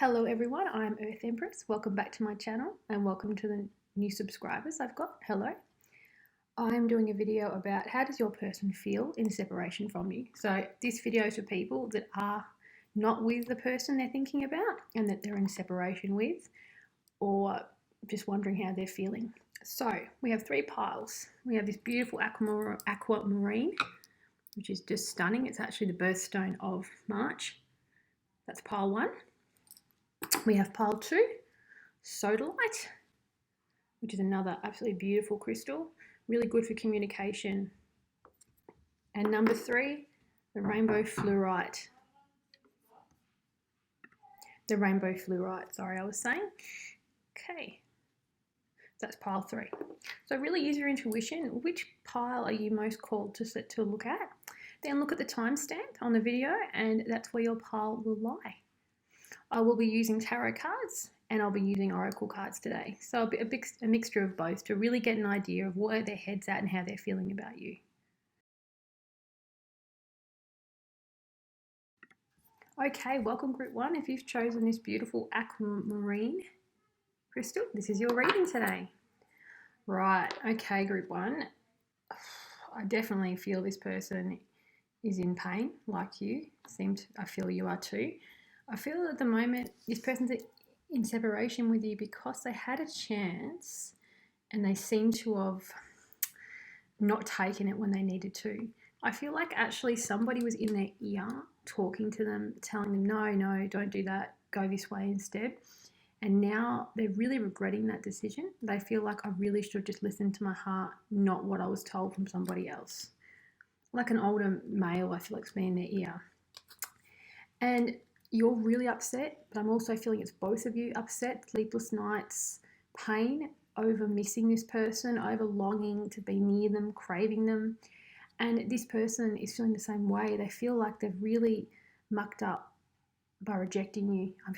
Hello everyone, I'm Earth Empress. Welcome back to my channel and welcome to the new subscribers I've got. Hello. I'm doing a video about how does your person feel in separation from you. So this video is for people that are not with the person they're thinking about and that they're in separation with, or just wondering how they're feeling. So we have three piles. We have this beautiful aquamarine, which is just stunning. It's actually the birthstone of March. That's pile one. We have pile two, sodalite, which is another absolutely beautiful crystal, really good for communication. And number three, the rainbow fluorite. Sorry, I was saying. Okay, that's pile three. So really use your intuition. Which pile are you most called to look at? Then look at the timestamp on the video and that's where your pile will lie. I will be using tarot cards and I'll be using oracle cards today. So a mixture of both to really get an idea of where their head's at and how they're feeling about you. Okay, welcome group one. If you've chosen this beautiful aquamarine crystal, this is your reading today. Right, okay group one. I definitely feel this person is in pain like you. I feel you are too. I feel at the moment this person's in separation with you because they had a chance and they seem to have not taken it when they needed to. I feel like actually somebody was in their ear talking to them, telling them, no, don't do that, go this way instead. And now they're really regretting that decision. They feel like I really should have just listened to my heart, not what I was told from somebody else. Like an older male, I feel like it's been in their ear. And you're really upset, but I'm also feeling it's both of you upset, sleepless nights, pain over missing this person, over longing to be near them, craving them. And this person is feeling the same way. They feel like they've really mucked up by rejecting you. I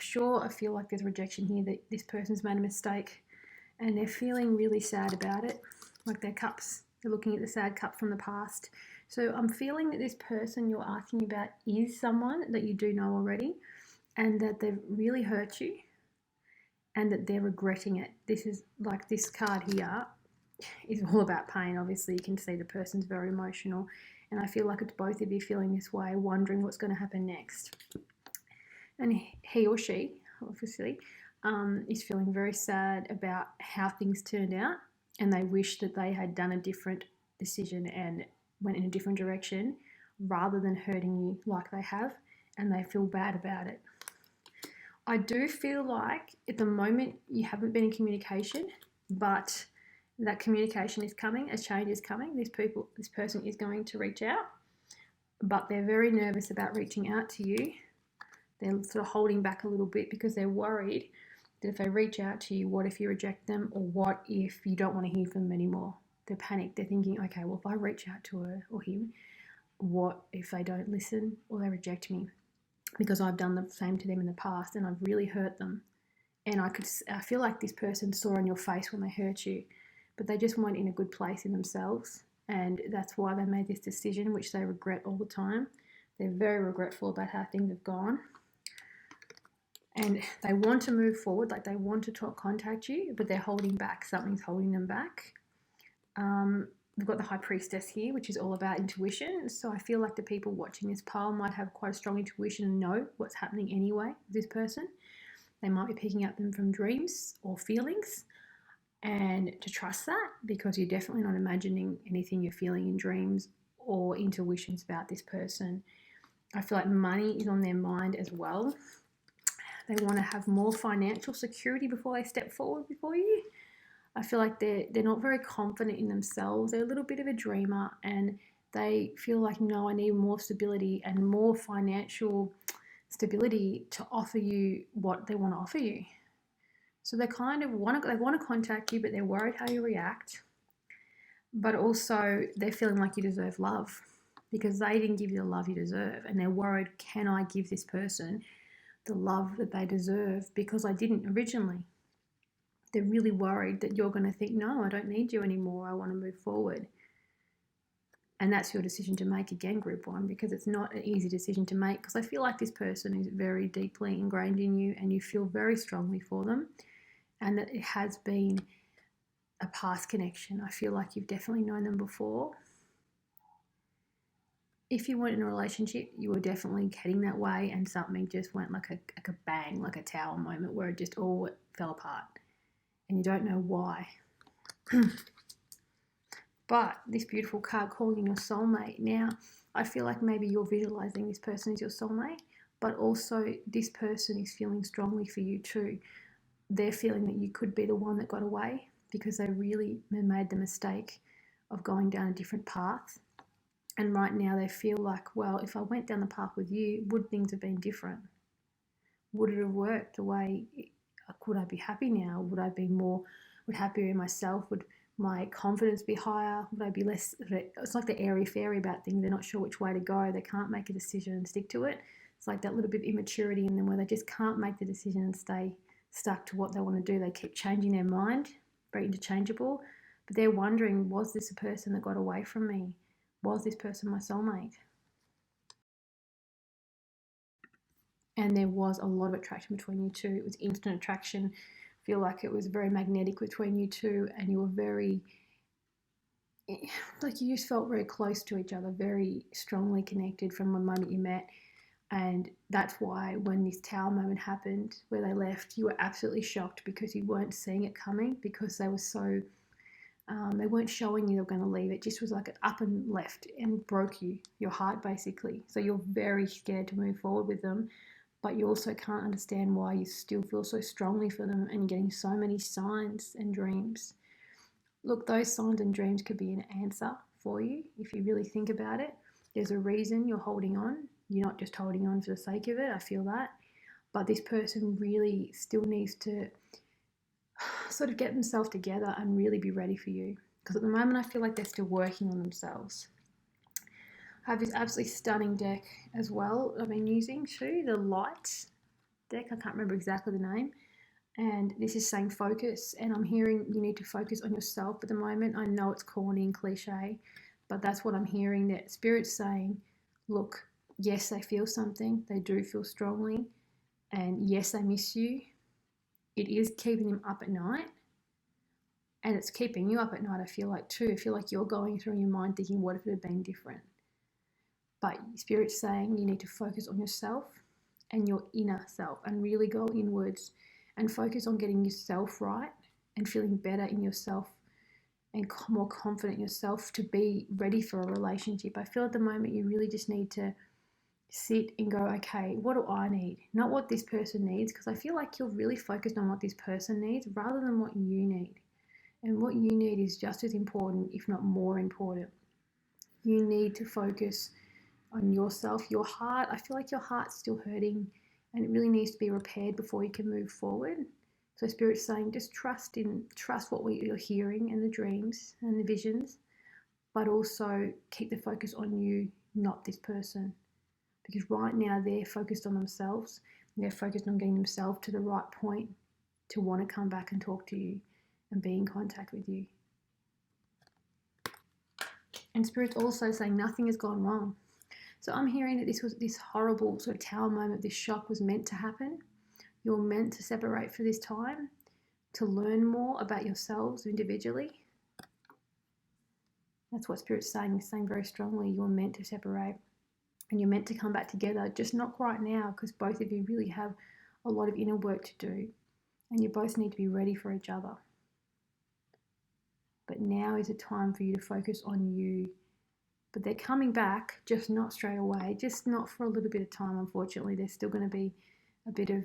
feel like there's rejection here, that this person's made a mistake and they're feeling really sad about it. Like they're looking at the sad cup from the past. So I'm feeling that this person you're asking about is someone that you do know already and that they've really hurt you and that they're regretting it. This is like this card here is all about pain. Obviously, you can see the person's very emotional and I feel like it's both of you feeling this way, wondering what's going to happen next. And he or she, obviously, is feeling very sad about how things turned out and they wish that they had done a different decision and went in a different direction rather than hurting you like they have, and they feel bad about it. I do feel like at the moment you haven't been in communication, but that communication is coming, a change is coming. This person is going to reach out, but they're very nervous about reaching out to you. They're sort of holding back a little bit because they're worried that if they reach out to you, what if you reject them, or what if you don't want to hear from them anymore? They're panicked. They're thinking, okay, well, if I reach out to her or him, what if they don't listen or they reject me? Because I've done the same to them in the past and I've really hurt them. And I feel like this person saw on your face when they hurt you, but they just weren't in a good place in themselves. And that's why they made this decision, which they regret all the time. They're very regretful about how things have gone. And they want to move forward, like they want to contact you, but they're holding back. Something's holding them back. We've got the High Priestess here, which is all about intuition. So I feel like the people watching this pile might have quite a strong intuition and know what's happening anyway with this person. They might be picking up them from dreams or feelings, and to trust that, because you're definitely not imagining anything you're feeling in dreams or intuitions about this person. I feel like money is on their mind as well. They want to have more financial security before they step forward before you. I feel like they're not very confident in themselves. They're a little bit of a dreamer and they feel like, no, I need more stability and more financial stability to offer you what they want to offer you. So they kind of want to contact you, but they're worried how you react. But also they're feeling like you deserve love because they didn't give you the love you deserve. And they're worried, can I give this person the love that they deserve because I didn't originally? They're really worried that you're going to think, no, I don't need you anymore. I want to move forward. And that's your decision to make again, group one, because it's not an easy decision to make, because I feel like this person is very deeply ingrained in you and you feel very strongly for them, and that it has been a past connection. I feel like you've definitely known them before. If you weren't in a relationship, you were definitely heading that way, and something just went like a bang, like a tower moment where it just all fell apart and you don't know why. But this beautiful card calling your soulmate. Now, I feel like maybe you're visualizing this person as your soulmate, but also this person is feeling strongly for you too. They're feeling that you could be the one that got away because they really made the mistake of going down a different path. And right now they feel like, well, if I went down the path with you, would things have been different? Would it have worked the way? Could I be happy now? Would I be happier in myself? Would my confidence be higher? Would I be less? It's like the airy fairy about things. They're not sure which way to go. They can't make a decision and stick to it. It's like that little bit of immaturity in them where they just can't make the decision and stay stuck to what they want to do. They keep changing their mind, very interchangeable. But they're wondering, was this a person that got away from me? Was this person my soulmate? And there was a lot of attraction between you two. It was instant attraction. I feel like it was very magnetic between you two, and you were very, like you just felt very close to each other, very strongly connected from the moment you met. And that's why when this tower moment happened where they left, you were absolutely shocked because you weren't seeing it coming, because they were so, they weren't showing you they were going to leave. It just was like it up and left and broke your heart basically. So you're very scared to move forward with them, but you also can't understand why you still feel so strongly for them and you're getting so many signs and dreams. Look, those signs and dreams could be an answer for you if you really think about it. There's a reason you're holding on. You're not just holding on for the sake of it, I feel that. But this person really still needs to sort of get themselves together and really be ready for you. Because at the moment I feel like they're still working on themselves. I have this absolutely stunning deck as well I've been using too, the Light deck. I can't remember exactly the name. And this is saying focus. And I'm hearing you need to focus on yourself at the moment. I know it's corny and cliche, but that's what I'm hearing, that Spirit's saying, look, yes, they feel something. They do feel strongly. And yes, they miss you. It is keeping them up at night. And it's keeping you up at night, I feel like too. I feel like you're going through in your mind thinking, what if it had been different? But Spirit's saying you need to focus on yourself and your inner self and really go inwards and focus on getting yourself right and feeling better in yourself and more confident in yourself to be ready for a relationship. I feel at the moment you really just need to sit and go, okay, what do I need? Not what this person needs, because I feel like you're really focused on what this person needs rather than what you need. And what you need is just as important, if not more important. You need to focus on yourself, your heart. I feel like your heart's still hurting and it really needs to be repaired before you can move forward. So Spirit's saying just trust what you're hearing and the dreams and the visions, but also keep the focus on you, not this person. Because right now they're focused on themselves. They're focused on getting themselves to the right point to want to come back and talk to you and be in contact with you. And Spirit's also saying nothing has gone wrong. So I'm hearing that this horrible sort of tower moment, this shock was meant to happen. You're meant to separate for this time, to learn more about yourselves individually. That's what Spirit's saying. It's saying very strongly, you're meant to separate and you're meant to come back together, just not quite now, because both of you really have a lot of inner work to do and you both need to be ready for each other. But now is a time for you to focus on you. But they're coming back, just not straight away, just not for a little bit of time, unfortunately. There's still going to be a bit of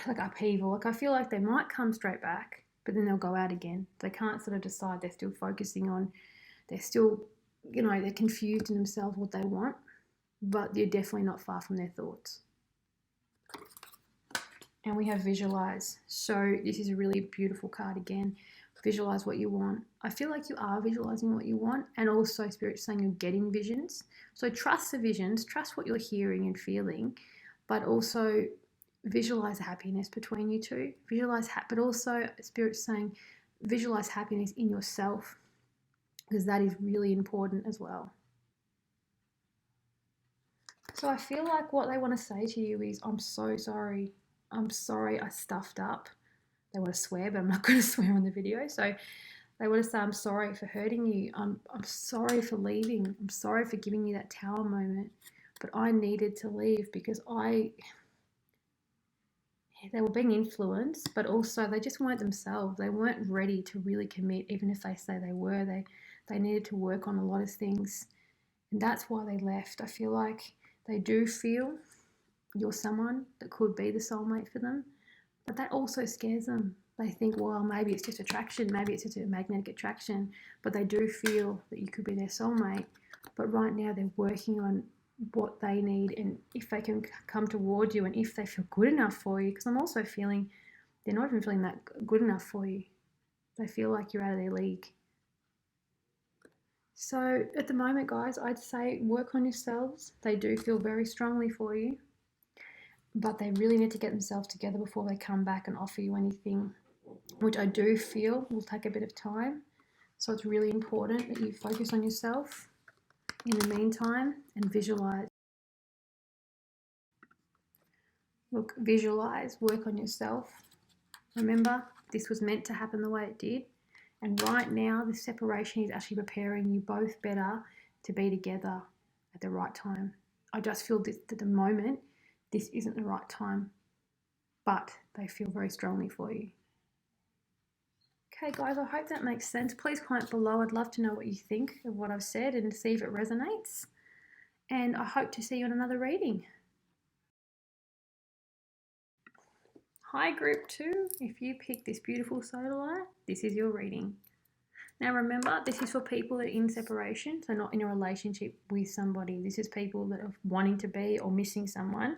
like upheaval. Like I feel like they might come straight back, but then they'll go out again. They can't sort of decide. They're still focusing on, they're still, they're confused in themselves what they want, but you're definitely not far from their thoughts. And we have visualize. So this is a really beautiful card again. Visualize what you want. I feel like you are visualizing what you want, and also Spirit's saying you're getting visions. So trust the visions, trust what you're hearing and feeling, but also visualize happiness between you two. But also Spirit's saying visualize happiness in yourself. because that is really important as well. So I feel like what they want to say to you is, I'm so sorry. I'm sorry I stuffed up. They want to swear, but I'm not going to swear on the video. So they want to say, I'm sorry for hurting you. I'm sorry for leaving. I'm sorry for giving you that tower moment. But I needed to leave because they were being influenced, but also they just weren't themselves. They weren't ready to really commit, even if they say they were. They needed to work on a lot of things. And that's why they left. I feel like they do feel you're someone that could be the soulmate for them, but that also scares them. They think, well, maybe it's just attraction, maybe it's just a magnetic attraction, but they do feel that you could be their soulmate. But right now they're working on what they need and if they can come toward you and if they feel good enough for you, because I'm also feeling they're not even feeling that good enough for you. They feel like you're out of their league. So at the moment, guys, I'd say work on yourselves. They do feel very strongly for you, but they really need to get themselves together before they come back and offer you anything, which I do feel will take a bit of time. So it's really important that you focus on yourself in the meantime and visualize. Look, visualize, work on yourself. Remember, this was meant to happen the way it did. And right now, the separation is actually preparing you both better to be together at the right time. I just feel that at the moment, this isn't the right time, but they feel very strongly for you. Okay, guys, I hope that makes sense. Please comment below. I'd love to know what you think of what I've said and see if it resonates. And I hope to see you in another reading. Hi, Group 2. If you pick this beautiful sodalite, this is your reading. Now remember, this is for people that are in separation, so not in a relationship with somebody. This is people that are wanting to be or missing someone.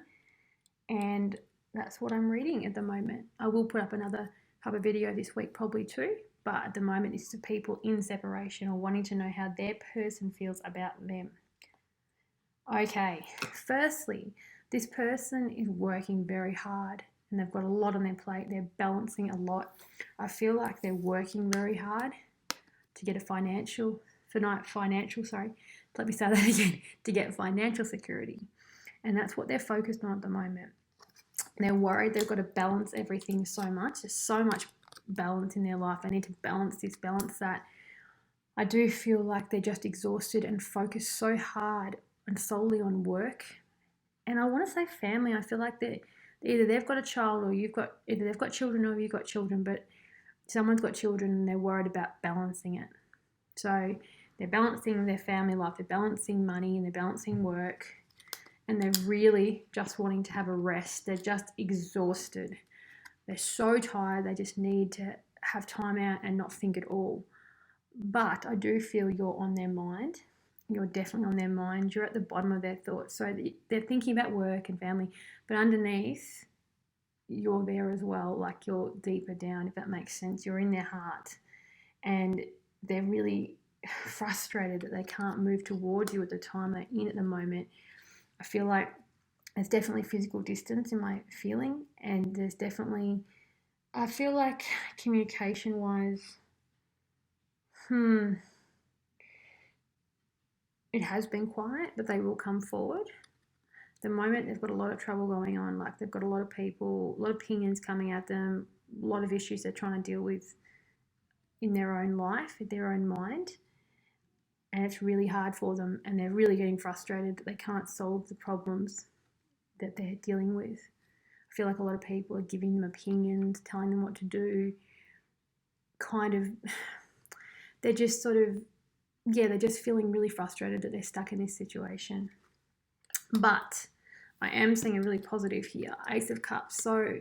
And that's what I'm reading at the moment. I will put up another type of video this week probably too, but at the moment this is for people in separation or wanting to know how their person feels about them. Okay, firstly, this person is working very hard and they've got a lot on their plate. They're balancing a lot. I feel like they're working very hard to get let me say that again, to get financial security. And that's what they're focused on at the moment. They're worried they've got to balance everything so much. There's so much balance in their life. They need to balance this, balance that. I do feel like they're just exhausted and focused so hard and solely on work. And I want to say family. I feel like either they've got a child or either they've got children or you've got children, but someone's got children and they're worried about balancing it. So they're balancing their family life, they're balancing money and they're balancing work, and they're really just wanting to have a rest. They're just exhausted. They're so tired, they just need to have time out and not think at all. But I do feel you're on their mind. You're definitely on their mind. You're at the bottom of their thoughts. So they're thinking about work and family, but underneath, you're there as well. Like you're deeper down, if that makes sense. You're in their heart. And they're really frustrated that they can't move towards you at the time they're in at the moment. I feel like there's definitely physical distance in my feeling, and there's definitely, I feel like communication wise, it has been quiet, but they will come forward. At the moment, they've got a lot of trouble going on. Like they've got a lot of people, a lot of opinions coming at them, a lot of issues they're trying to deal with in their own life, in their own mind. And it's really hard for them, and they're really getting frustrated that they can't solve the problems that they're dealing with. I feel like a lot of people are giving them opinions, telling them what to do. They're just they're just feeling really frustrated that they're stuck in this situation. But I am seeing a really positive here, Ace of Cups. So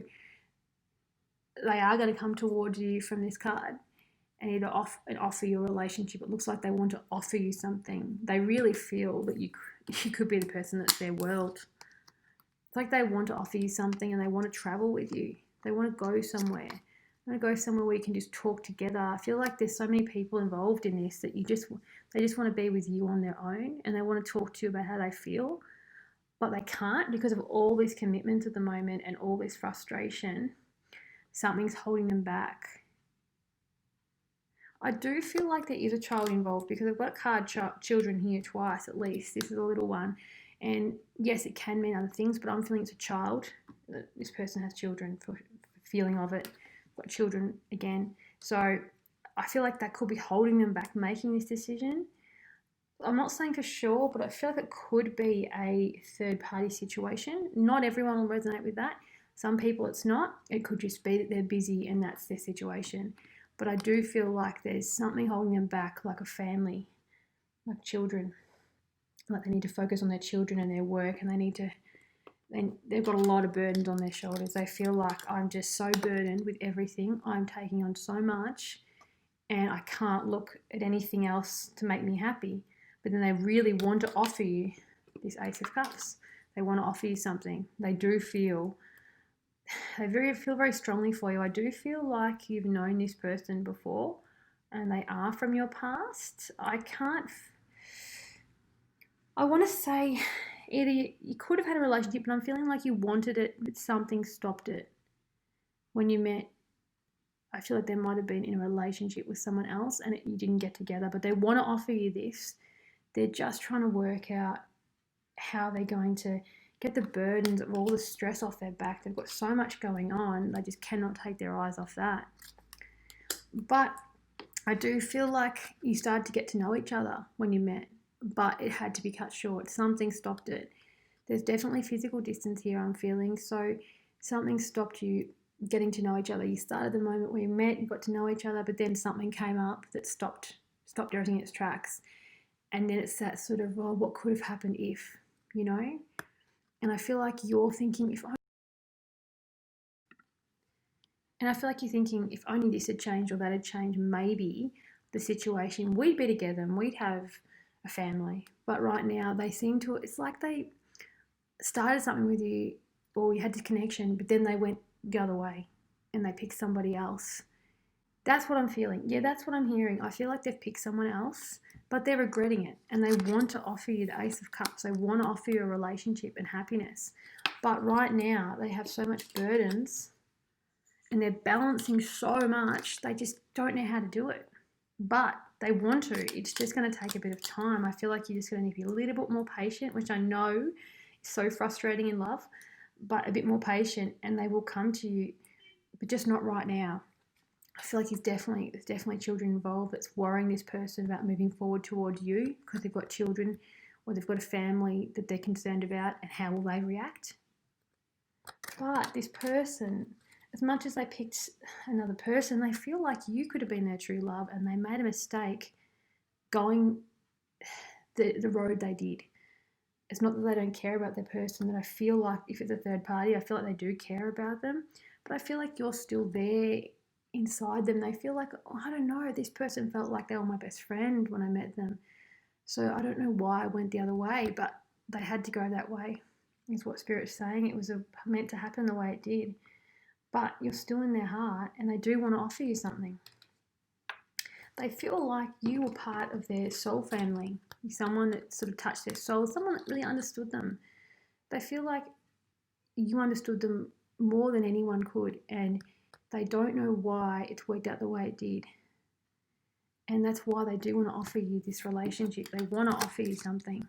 they are going to come towards you from this card and either offer you a relationship. It looks like they want to offer you something. They really feel that you could be the person that's their world. It's like they want to offer you something and they want to travel with you. They want to go somewhere. They want to go somewhere where you can just talk together. I feel like there's so many people involved in this that they just want to be with you on their own, and they want to talk to you about how they feel, but they can't because of all this commitment at the moment and all this frustration. Something's holding them back. I do feel like there is a child involved because I've got card children here twice at least. This is a little one. And yes, it can mean other things, but I'm feeling it's a child. This person has children for feeling of it. Got children again. So I feel like that could be holding them back making this decision. I'm not saying for sure, but I feel like it could be a third party situation. Not everyone will resonate with that. Some people it's not. It could just be that they're busy and that's their situation. But I do feel like there's something holding them back, like a family, like children. Like they need to focus on their children and their work, and they've got a lot of burdens on their shoulders. They feel like I'm just so burdened with everything. I'm taking on so much and I can't look at anything else to make me happy. But then they really want to offer you this Ace of Cups. They want to offer you something. They feel very strongly for you. I do feel like you've known this person before and they are from your past. I want to say either you could have had a relationship, but I'm feeling like you wanted it, but something stopped it. When you met, I feel like they might have been in a relationship with someone else and you didn't get together, but they want to offer you this. They're just trying to work out how they're going to get the burdens of all the stress off their back. They've got so much going on, they just cannot take their eyes off that. But I do feel like you started to get to know each other when you met, but it had to be cut short. Something stopped it. There's definitely physical distance here, I'm feeling. So something stopped you getting to know each other. You started the moment where you met, you got to know each other, but then something came up that stopped everything in its tracks. And then it's that sort of, well, what could have happened if, you know? And I feel like you're thinking, if only this had changed or that had changed, maybe the situation, we'd be together and we'd have a family. But right now it's like they started something with you or you had this connection, but then they went the other way and they picked somebody else. That's what I'm feeling. Yeah, that's what I'm hearing. I feel like they've picked someone else, but they're regretting it and they want to offer you the Ace of Cups. They want to offer you a relationship and happiness. But right now they have so much burdens and they're balancing so much, they just don't know how to do it. But they want to. It's just going to take a bit of time. I feel like you're just going to need to be a little bit more patient, which I know is so frustrating in love, but a bit more patient and they will come to you, but just not right now. I feel like there's definitely children involved that's worrying this person about moving forward towards you because they've got children or they've got a family that they're concerned about and how will they react. But this person, as much as they picked another person, they feel like you could have been their true love and they made a mistake going the road they did. It's not that they don't care about their person, that I feel like if it's a third party, I feel like they do care about them, but I feel like you're still there inside them. They feel like, oh, I don't know, this person felt like they were my best friend when I met them. So I don't know why I went the other way, but they had to go that way, is what Spirit's saying. It was meant to happen the way it did. But you're still in their heart and they do want to offer you something. They feel like you were part of their soul family, someone that sort of touched their soul, someone that really understood them. They feel like you understood them more than anyone could and they don't know why it's worked out the way it did. And that's why they do want to offer you this relationship. They want to offer you something.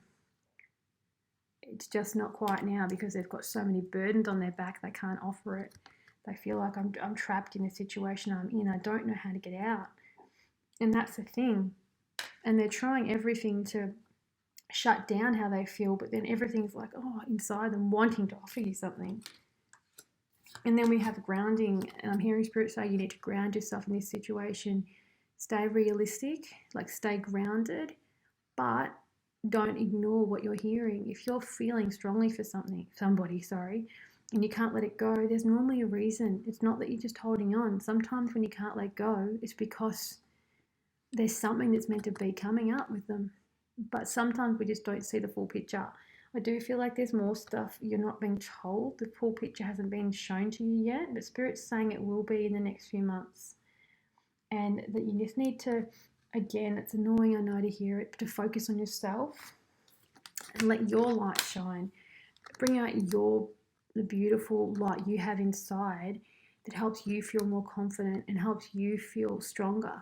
It's just not quite now because they've got so many burdens on their back they can't offer it. They feel like I'm trapped in the situation I'm in. I don't know how to get out. And that's the thing. And they're trying everything to shut down how they feel, but then everything's like, oh, inside them wanting to offer you something. And then we have grounding, and I'm hearing Spirit say you need to ground yourself in this situation. Stay realistic, like stay grounded, but don't ignore what you're hearing. If you're feeling strongly for somebody, and you can't let it go, there's normally a reason. It's not that you're just holding on. Sometimes when you can't let go, it's because there's something that's meant to be coming up with them. But sometimes we just don't see the full picture. I do feel like there's more stuff you're not being told. The full picture hasn't been shown to you yet, but Spirit's saying it will be in the next few months. And that you just need to, again, it's annoying, I know, to hear it, but to focus on yourself and let your light shine. Bring out the beautiful light you have inside that helps you feel more confident and helps you feel stronger.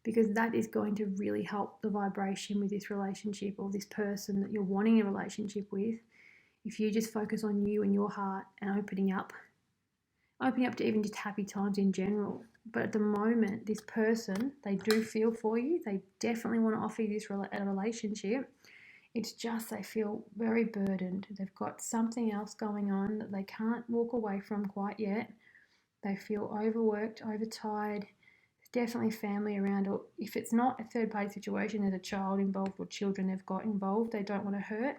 because that is going to really help the vibration with this relationship or this person that you're wanting a relationship with. If you just focus on you and your heart and opening up to even just happy times in general. But at the moment, this person, they do feel for you. They definitely want to offer you this relationship. It's just they feel very burdened. They've got something else going on that they can't walk away from quite yet. They feel overworked, overtired. There's definitely family around, or if it's not a third party situation, there's a child involved or children they've got involved they don't want to hurt.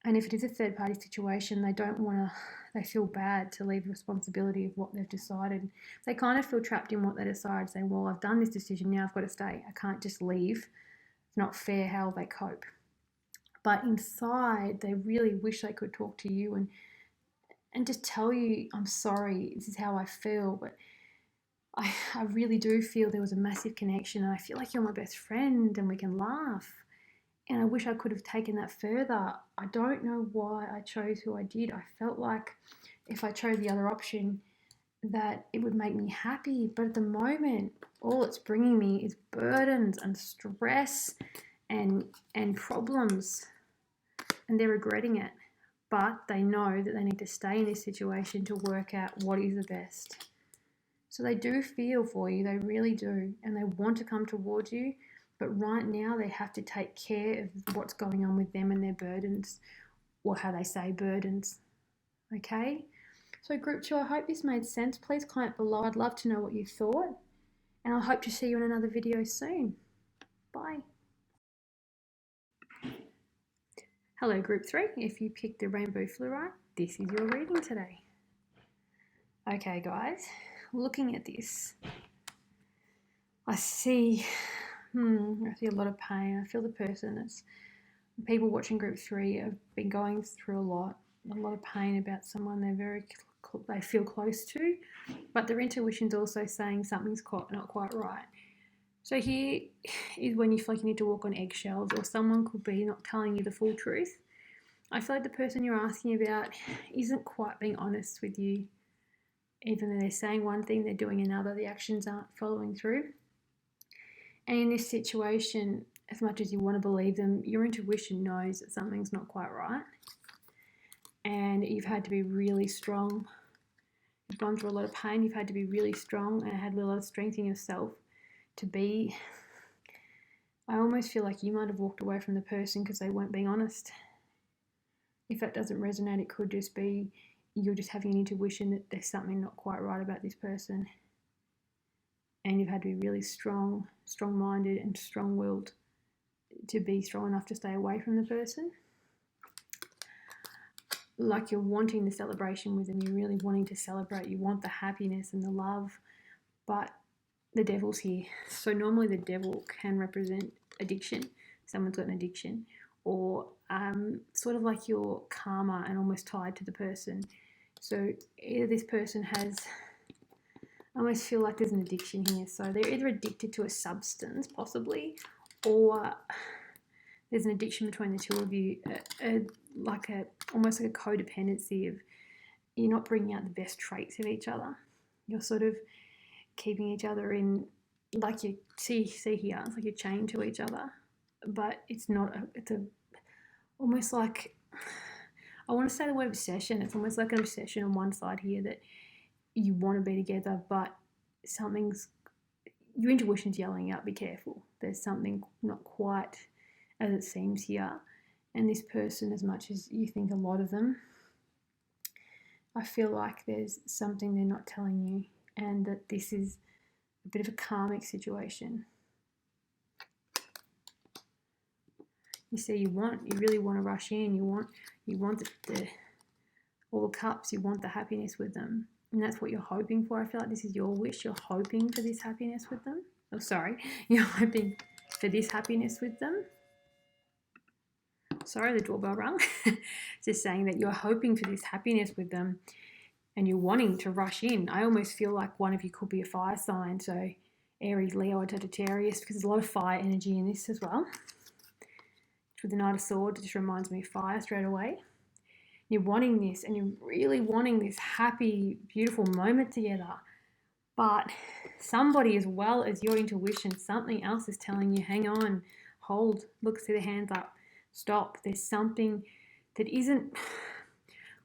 And if it is a third party situation, they feel bad to leave responsibility of what they've decided. They kind of feel trapped in what they decide, saying, well, I've done this decision, now I've got to stay. I can't just leave. It's not fair how they cope. But inside, they really wish they could talk to you and just tell you, I'm sorry, this is how I feel, but I really do feel there was a massive connection, and I feel like you're my best friend and we can laugh. And I wish I could have taken that further. I don't know why I chose who I did. I felt like if I chose the other option, that it would make me happy. But at the moment, all it's bringing me is burdens and stress and problems. And they're regretting it. But they know that they need to stay in this situation to work out what is the best. So they do feel for you. They really do. And they want to come towards you. But right now, they have to take care of what's going on with them and their burdens, or how they say burdens. Okay? So Group 2, I hope this made sense. Please comment below. I'd love to know what you thought. And I hope to see you in another video soon. Bye. Hello, Group 3. If you picked the rainbow fluorite, this is your reading today. Okay, guys. Looking at this, I see a lot of pain. I feel the person that's people watching Group 3 have been going through a lot of pain about someone they feel close to, but their intuition's also saying something's not quite right. So here is when you feel like you need to walk on eggshells, or someone could be not telling you the full truth. I feel like the person you're asking about isn't quite being honest with you. Even though they're saying one thing, they're doing another. The actions aren't following through. And in this situation, as much as you want to believe them, your intuition knows that something's not quite right. And you've had to be really strong. You've gone through a lot of pain. You've had to be really strong and had a lot of strength in yourself to be. I almost feel like you might have walked away from the person because they weren't being honest. If that doesn't resonate, it could just be you're just having an intuition that there's something not quite right about this person. And you've had to be really strong-minded and strong-willed to be strong enough to stay away from the person. Like you're wanting the celebration with them, you're really wanting to celebrate, you want the happiness and the love, but the devil's here. So normally the devil can represent addiction. Someone's got an addiction, or sort of like your karma and almost tied to the person. So either this person has... I almost feel like there's an addiction here. So they're either addicted to a substance, possibly, or there's an addiction between the two of you, almost like a codependency of you're not bringing out the best traits of each other. You're sort of keeping each other in, like you see here, it's like you're chained to each other, but it's not. It's almost like, I want to say the word obsession. It's almost like an obsession on one side here that you want to be together, but your intuition's yelling out, be careful. There's something not quite as it seems here. And this person, as much as you think a lot of them, I feel like there's something they're not telling you, and that this is a bit of a karmic situation. You see, you really want to rush in. You want all the cups. You want the happiness with them. And that's what you're hoping for. I feel like this is your wish. You're hoping for this happiness with them. Oh, sorry. You're hoping for this happiness with them. Sorry, the doorbell rang. Just saying that you're hoping for this happiness with them and you're wanting to rush in. I almost feel like one of you could be a fire sign. So Aries, Leo, or Sagittarius, because there's a lot of fire energy in this as well. With the Knight of Swords, it just reminds me of fire straight away. You're wanting this, and you're really wanting this happy, beautiful moment together. But somebody, as well as your intuition, something else is telling you, hang on, hold, look, see the hands up, stop. There's something that isn't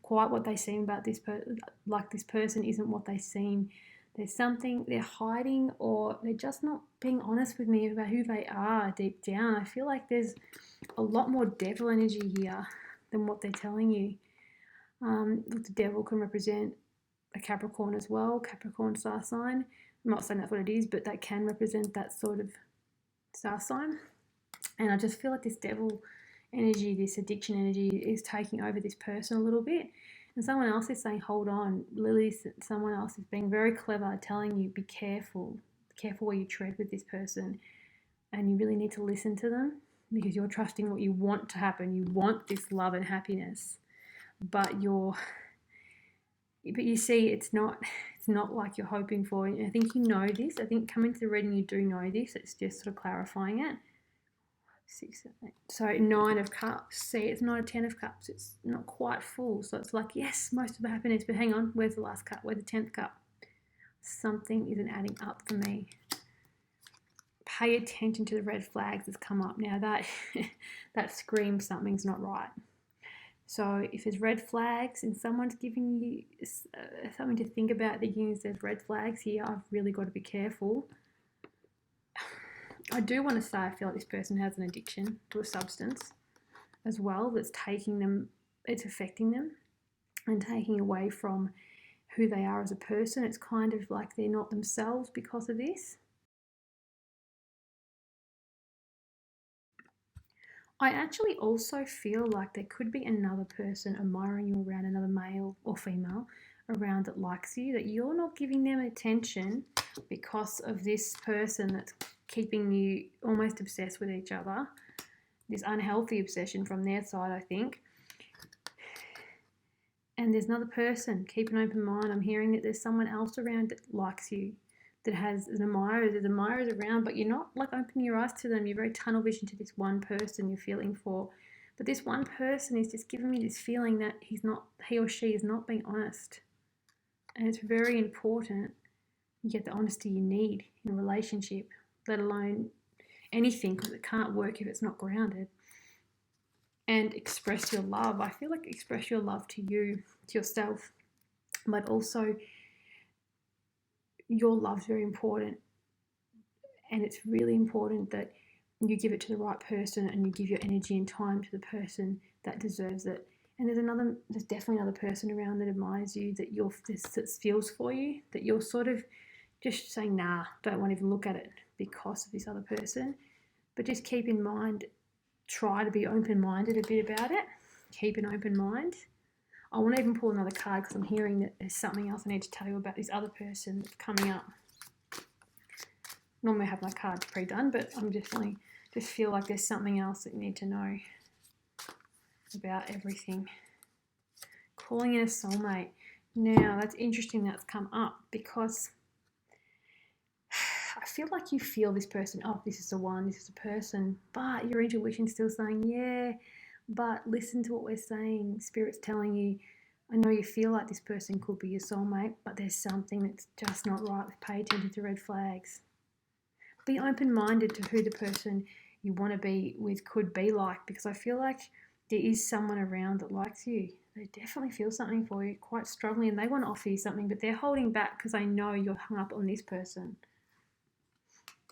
quite what they seem about this person, like this person isn't what they seem. There's something they're hiding, or they're just not being honest with me about who they are deep down. I feel like there's a lot more devil energy here than what they're telling you. The devil can represent a Capricorn as well, Capricorn star sign. I'm not saying that's what it is, but that can represent that sort of star sign. And I just feel like this devil energy, this addiction energy is taking over this person a little bit. And someone else is saying, hold on, Lily, someone else is being very clever, telling you, be careful where you tread with this person. And you really need to listen to them because you're trusting what you want to happen. You want this love and happiness, but you see, it's not like you're hoping for. And I think you know this. I think coming to the reading, you do know this. It's just sort of clarifying it. 6, 7, 8. So 9 of cups. See, it's not a 10 of cups. It's not quite full. So it's like, yes, most of the happiness, but hang on, where's the last cup? Where's the 10th cup? Something isn't adding up for me. Pay attention to the red flags that's come up. Now that screams something's not right. So if there's red flags and someone's giving you something to think about, thinking there's red flags here, I've really got to be careful. I do want to say I feel like this person has an addiction to a substance as well that's taking them, it's affecting them and taking away from who they are as a person. It's kind of like they're not themselves because of this. I actually also feel like there could be another person admiring you around, another male or female around that likes you, that you're not giving them attention because of this person that's keeping you almost obsessed with each other. This unhealthy obsession from their side, I think. And there's another person. Keep an open mind. I'm hearing that there's someone else around that likes you, that has an admirer. There's admirers around, but you're not like opening your eyes to them. You're very tunnel vision to this one person you're feeling for. But this one person is just giving me this feeling that he or she is not being honest. And it's very important you get the honesty you need in a relationship, let alone anything, because it can't work if it's not grounded. And express your love. I feel like express your love to you, to yourself, but also your love's very important. And it's really important that you give it to the right person and you give your energy and time to the person that deserves it. And there's definitely another person around that admires you, that feels for you, that you're sort of just saying, nah, don't want to even look at it because of this other person. But just keep in mind, try to be open-minded a bit about it. Keep an open mind. I want to even pull another card because I'm hearing that there's something else I need to tell you about this other person that's coming up. Normally I have my cards pre-done, but I'm definitely just feel like there's something else that you need to know about everything. Calling in a soulmate. Now, that's interesting that's come up because I feel like you feel this person, oh, this is the one, this is the person, but your intuition's still saying, yeah, but listen to what we're saying. Spirit's telling you, I know you feel like this person could be your soulmate, but there's something that's just not right. Pay attention to red flags. Be open-minded to who the person you want to be with could be like, because I feel like there is someone around that likes you. They definitely feel something for you quite strongly and they want to offer you something, but they're holding back because they know you're hung up on this person.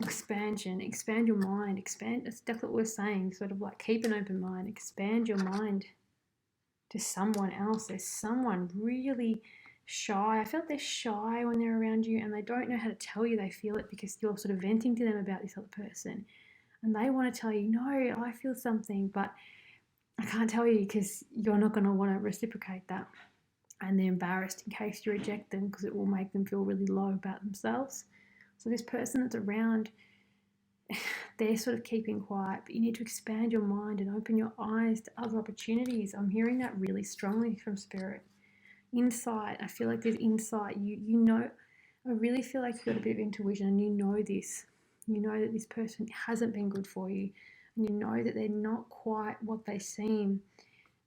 Expansion, expand your mind, that's exactly what we're saying, sort of like keep an open mind, expand your mind to someone else. There's someone really shy. I feel like they're shy when they're around you and they don't know how to tell you they feel it because you're sort of venting to them about this other person and they want to tell you, no, I feel something, but I can't tell you because you're not going to want to reciprocate that, and they're embarrassed in case you reject them because it will make them feel really low about themselves. So this person that's around, they're sort of keeping quiet, but you need to expand your mind and open your eyes to other opportunities. I'm hearing that really strongly from Spirit. Insight, I feel like there's insight. You know, I really feel like you've got a bit of intuition and you know this. You know that this person hasn't been good for you and you know that they're not quite what they seem.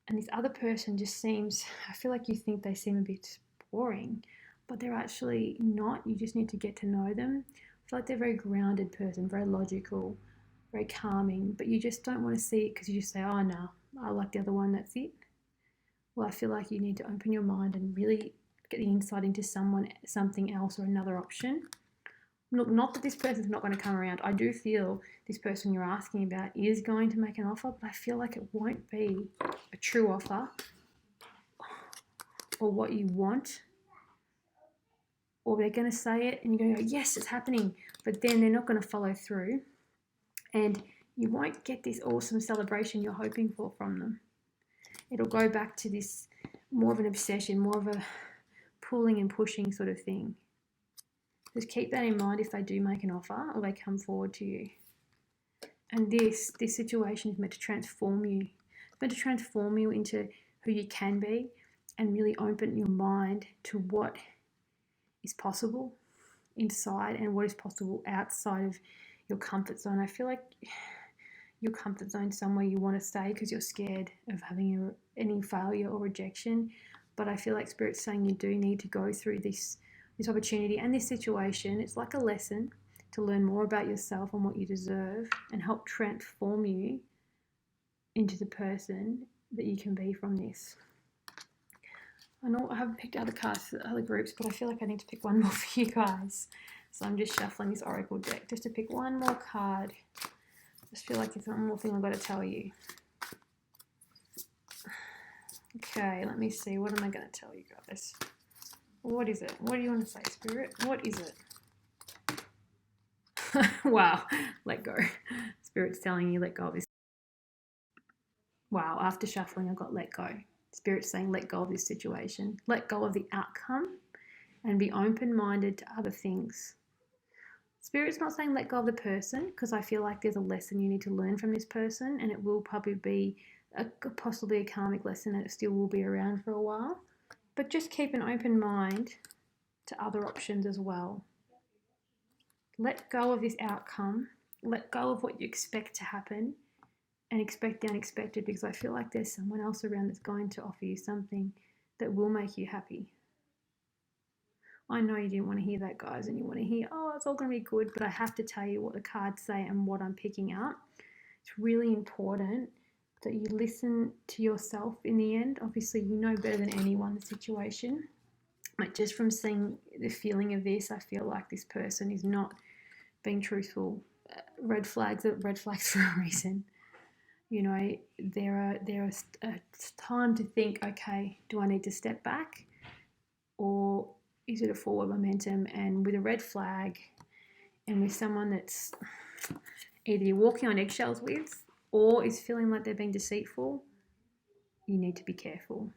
And this other person just seems, I feel like you think they seem a bit boring, but they're actually not. You just need to get to know them. I feel like they're a very grounded person, very logical, very calming, but you just don't want to see it because you just say, oh no, I like the other one, that's it. Well, I feel like you need to open your mind and really get the insight into something else or another option. Look, not that this person's not going to come around. I do feel this person you're asking about is going to make an offer, but I feel like it won't be a true offer or what you want. Or they're going to say it and you're going to go, yes, it's happening, but then they're not going to follow through. And you won't get this awesome celebration you're hoping for from them. It'll go back to this more of an obsession, more of a pulling and pushing sort of thing. Just keep that in mind if they do make an offer or they come forward to you. And this situation is meant to transform you. It's meant to transform you into who you can be and really open your mind to what is possible inside and what is possible outside of your comfort zone. I feel like your comfort zone is somewhere you want to stay because you're scared of having any failure or rejection. But I feel like Spirit's saying you do need to go through this opportunity and this situation. It's like a lesson to learn more about yourself and what you deserve and help transform you into the person that you can be from this. I know I haven't picked other cards for the other groups, but I feel like I need to pick one more for you guys. So I'm just shuffling this Oracle deck just to pick one more card. I just feel like there's one more thing I've got to tell you. Okay, let me see. What am I going to tell you guys? What is it? What do you want to say, Spirit? What is it? Wow, let go. Spirit's telling you let go of this. Wow, after shuffling, I got let go. Spirit's saying let go of this situation. Let go of the outcome and be open-minded to other things. Spirit's not saying let go of the person because I feel like there's a lesson you need to learn from this person and it will probably be possibly a karmic lesson and it still will be around for a while. But just keep an open mind to other options as well. Let go of this outcome. Let go of what you expect to happen and expect the unexpected because I feel like there's someone else around that's going to offer you something that will make you happy. I know you didn't want to hear that, guys, and you want to hear, oh, it's all going to be good, but I have to tell you what the cards say and what I'm picking up. It's really important that you listen to yourself in the end. Obviously, you know better than anyone the situation. But just from seeing the feeling of this, I feel like this person is not being truthful. Red flags are red flags for a reason. You know, there are time to think, okay, do I need to step back or is it a forward momentum? And with a red flag and with someone that's either you're walking on eggshells with or is feeling like they're being deceitful, you need to be careful.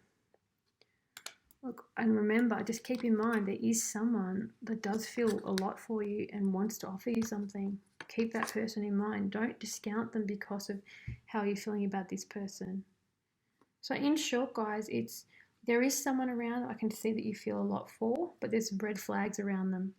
Look, and remember, just keep in mind there is someone that does feel a lot for you and wants to offer you something. Keep that person in mind. Don't discount them because of how you're feeling about this person. So in short, guys, there is someone around I can see that you feel a lot for, but there's red flags around them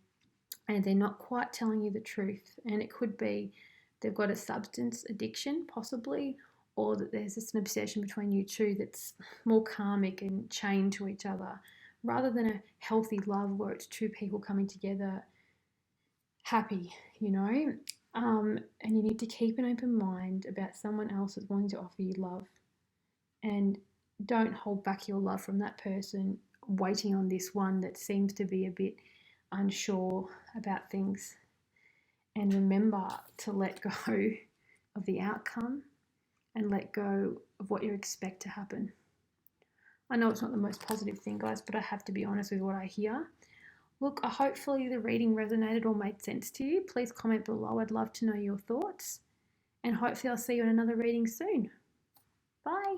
and they're not quite telling you the truth. And it could be they've got a substance addiction possibly, or that there's just an obsession between you two that's more karmic and chained to each other rather than a healthy love where it's two people coming together happy, you know. And you need to keep an open mind about someone else that's wanting to offer you love. And don't hold back your love from that person waiting on this one that seems to be a bit unsure about things. And remember to let go of the outcome and let go of what you expect to happen. I know it's not the most positive thing, guys, but I have to be honest with what I hear. Look, hopefully the reading resonated or made sense to you. Please comment below. I'd love to know your thoughts. And hopefully I'll see you in another reading soon. Bye.